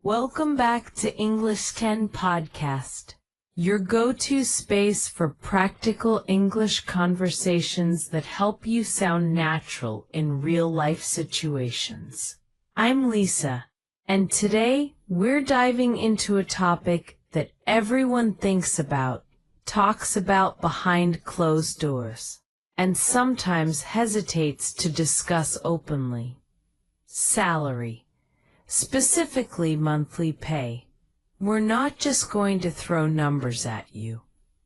Welcome back to English 10 Podcast, your go-to space for practical English conversations that help you sound natural in real-life situations. I'm Lisa, and today we're diving into a topic that everyone thinks about, talks about behind closed doors, and sometimes hesitates to discuss openly. Salary. Specifically monthly pay. We're not just going to throw numbers at you.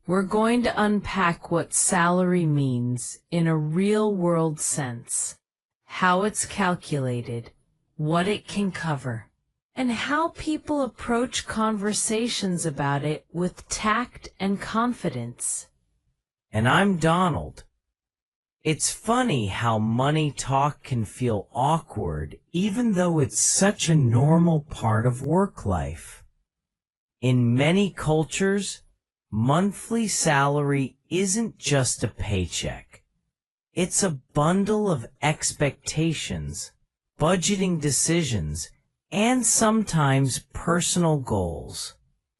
We're going to unpack what salary means in a real-world sense, how it's calculated, what it can cover, and how people approach conversations about it with tact and confidence. And I'm Donald. It's funny how money talk can feel awkward even though it's such a normal part of work life. In many cultures, monthly salary isn't just a paycheck. It's a bundle of expectations, budgeting decisions, and sometimes personal goals.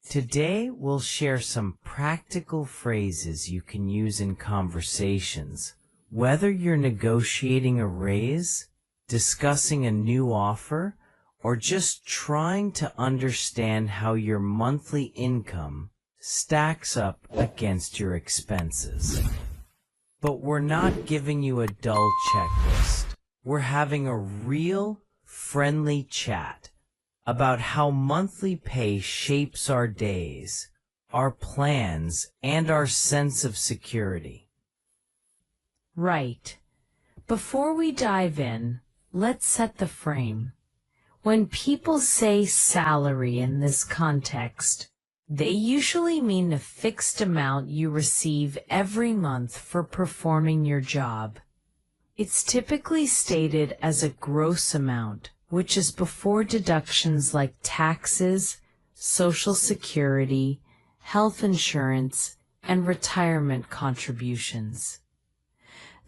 Today we'll share some practical phrases you can use in conversations. Whether you're negotiating a raise, discussing a new offer, or just trying to understand how your monthly income stacks up against your expenses. But we're not giving you a dull checklist. We're having a real, friendly chat about how monthly pay shapes our days, our plans, and our sense of security. Right. Before we dive in, let's set the frame. When people say salary in this context, they usually mean a fixed amount you receive every month for performing your job. It's typically stated as a gross amount, which is before deductions like taxes, Social Security, health insurance, and retirement contributions.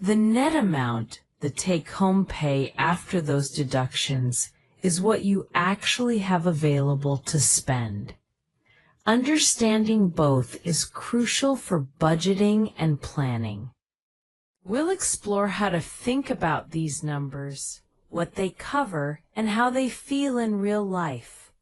The net amount, the take-home pay after those deductions, is what you actually have available to spend. Understanding both is crucial for budgeting and planning. We'll explore how to think about these numbers, what they cover, and how they feel in real life.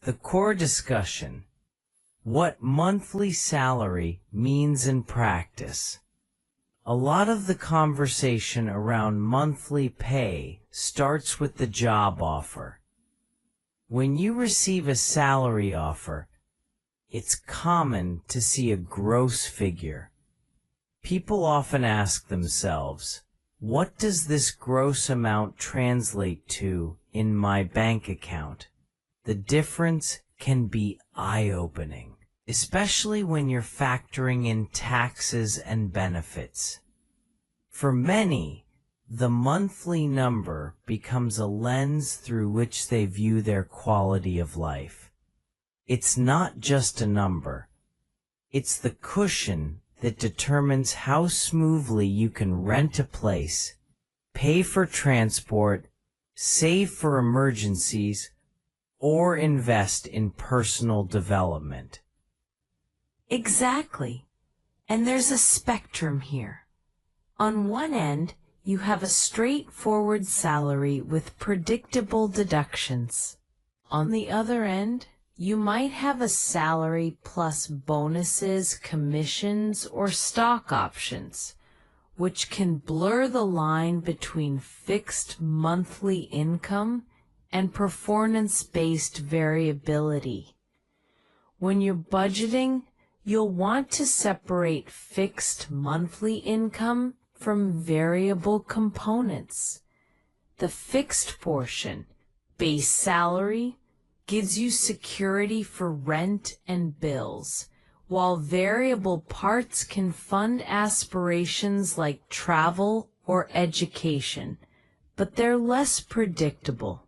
The core discussion: what monthly salary means in practice. A lot of the conversation around monthly pay starts with the job offer. When you receive a salary offer, it's common to see a gross figure. People often ask themselves, what does this gross amount translate to in my bank account? The difference can be eye-opening, especially when you're factoring in taxes and benefits. For many, the monthly number becomes a lens through which they view their quality of life. It's not just a number. It's the cushion that determines how smoothly you can rent a place, pay for transport, save for emergencies, or invest in personal development. Exactly. And there's a spectrum here. On one end, you have a straightforward salary with predictable deductions. On the other end, you might have a salary plus bonuses, commissions, or stock options, which can blur the line between fixed monthly income and performance-based variability. When you're budgeting, you'll want to separate fixed monthly income from variable components. The fixed portion, base salary, gives you security for rent and bills, while variable parts can fund aspirations like travel or education, but they're less predictable.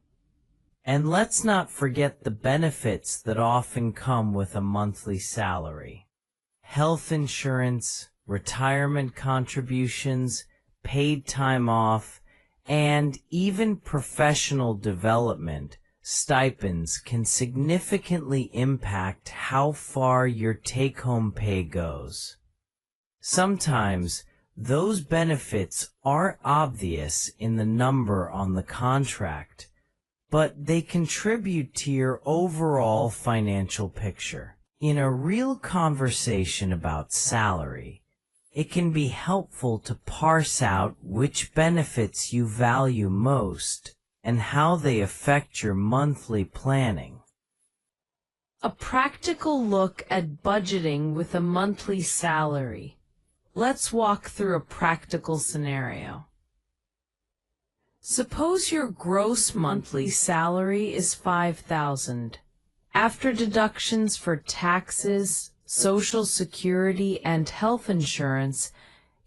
And let's not forget the benefits that often come with a monthly salary. health insurance, retirement contributions, paid time off, and even professional development stipends can significantly impact how far your take-home pay goes. Sometimes those benefits aren't obvious in the number on the contract, but they contribute to your overall financial picture. In a real conversation about salary, it can be helpful to parse out which benefits you value most and how they affect your monthly planning. A practical look at budgeting with a monthly salary. Let's walk through a practical scenario. Suppose your gross monthly salary is $5,000. After deductions for taxes, Social Security, and health insurance,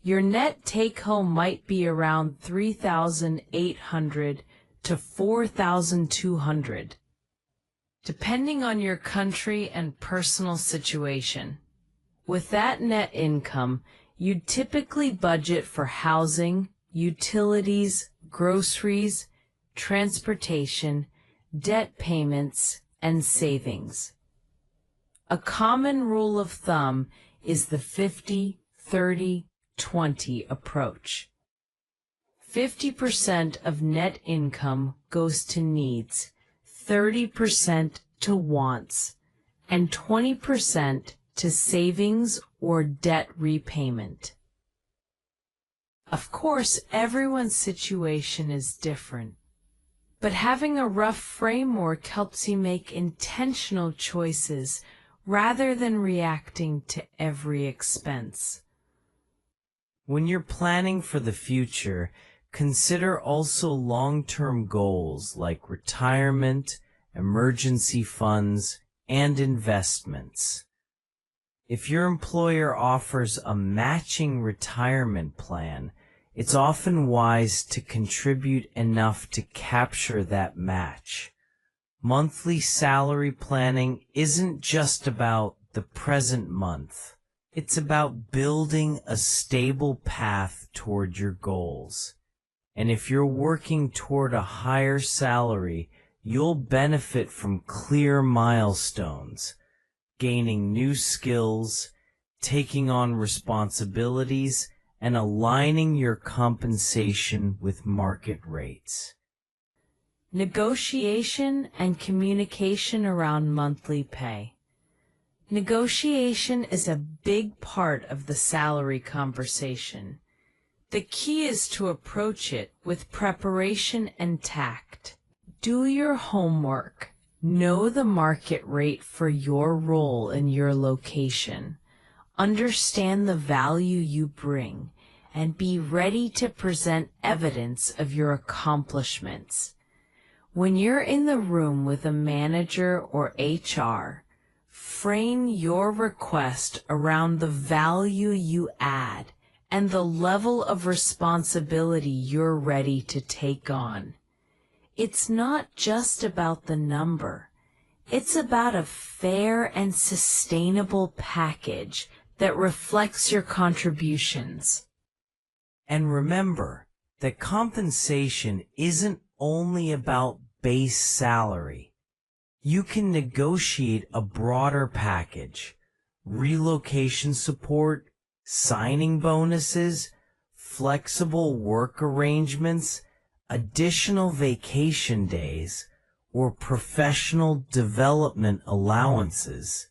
your net take-home might be around $3,800 to $4,200, depending on your country and personal situation. With that net income, you'd typically budget for housing, utilities, groceries, transportation, debt payments, and savings. A common rule of thumb is the 50-30-20 approach. 50% of net income goes to needs, 30% to wants, and 20% to savings or debt repayment. Of course, everyone's situation is different, but having a rough framework helps you make intentional choices rather than reacting to every expense. When you're planning for the future, consider also long-term goals like retirement, emergency funds, and investments. If your employer offers a matching retirement plan, it's often wise to contribute enough to capture that match. Monthly salary planning isn't just about the present month. It's about building a stable path toward your goals. And if you're working toward a higher salary, you'll benefit from clear milestones, gaining new skills, taking on responsibilities, and aligning your compensation with market rates. Negotiation and communication around monthly pay. Negotiation is a big part of the salary conversation. The key is to approach it with preparation and tact. Do your homework. Know the market rate for your role in your location. Understand the value you bring, and be ready to present evidence of your accomplishments. When you're in the room with a manager or HR, frame your request around the value you add and the level of responsibility you're ready to take on. It's not just about the number. It's about a fair and sustainable package that reflects your contributions. And remember that compensation isn't only about base salary. You can negotiate a broader package: relocation support, signing bonuses, flexible work arrangements, additional vacation days, or professional development allowances.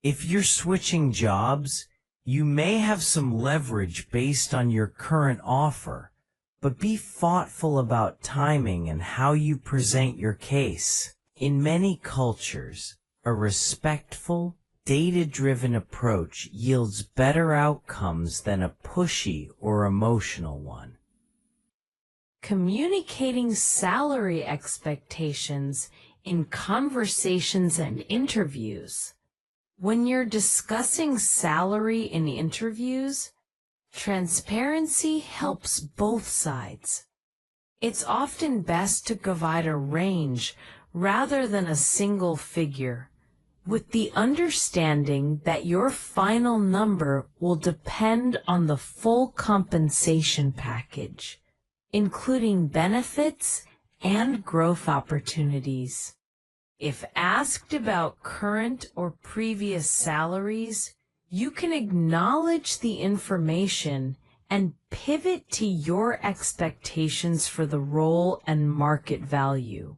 If you're switching jobs, you may have some leverage based on your current offer, but be thoughtful about timing and how you present your case. In many cultures, a respectful, data-driven approach yields better outcomes than a pushy or emotional one. Communicating salary expectations in conversations and interviews. When you're discussing salary in interviews, transparency helps both sides. It's often best to provide a range rather than a single figure. with the understanding that your final number will depend on the full compensation package, including benefits and growth opportunities. If asked about current or previous salaries, you can acknowledge the information and pivot to your expectations for the role and market value.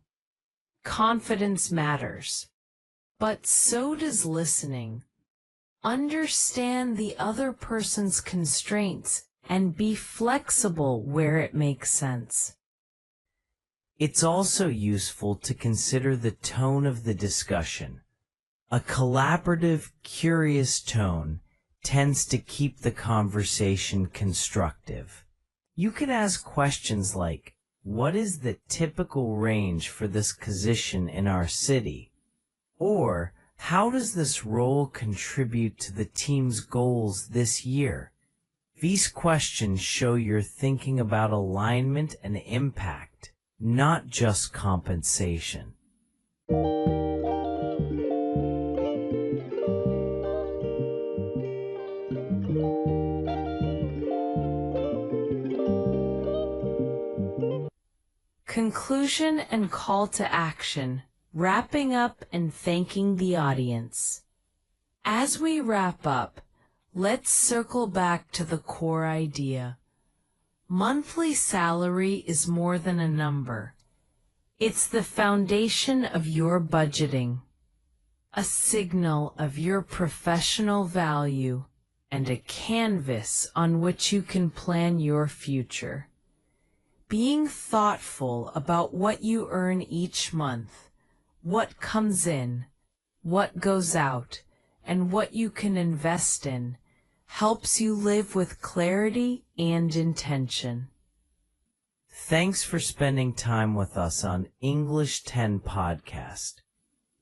Confidence matters, but so does listening. Understand the other person's constraints and be flexible where it makes sense. It's also useful to consider the tone of the discussion. A collaborative, curious tone tends to keep the conversation constructive. You can ask questions like, "What is the typical range for this position in our city?" Or, "How does this role contribute to the team's goals this year?" These questions show you're thinking about alignment and impact, not just compensation. Conclusion and call to action, wrapping up and thanking the audience. As we wrap up, let's circle back to the core idea. Monthly salary is more than a number. It's the foundation of your budgeting, a signal of your professional value, and a canvas on which you can plan your future. Being thoughtful about what you earn each month, what comes in, what goes out, and what you can invest in, helps you live with clarity and intention. Thanks for spending time with us on English 10 Podcast.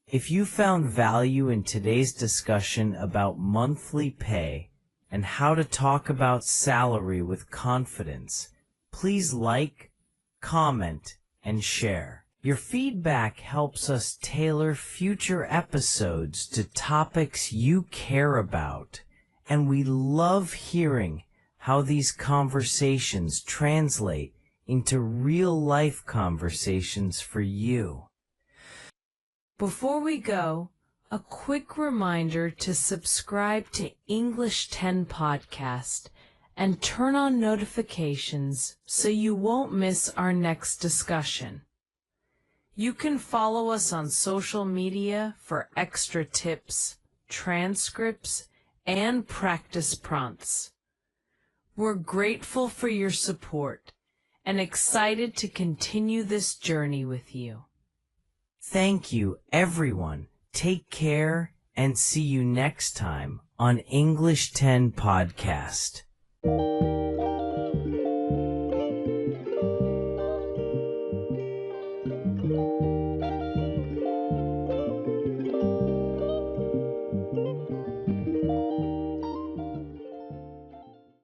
If you found value in today's discussion about monthly pay and how to talk about salary with confidence, please like, comment, and share. Your feedback helps us tailor future episodes to topics you care about, and we love hearing how these conversations translate into real-life conversations for you. Before we go, a quick reminder to subscribe to English 10 Podcast and turn on notifications so you won't miss our next discussion. You can follow us on social media for extra tips, transcripts, and practice prompts. We're grateful for your support and excited to continue this journey with you. Thank you, everyone. Take care and see you next time on English 10 Podcast.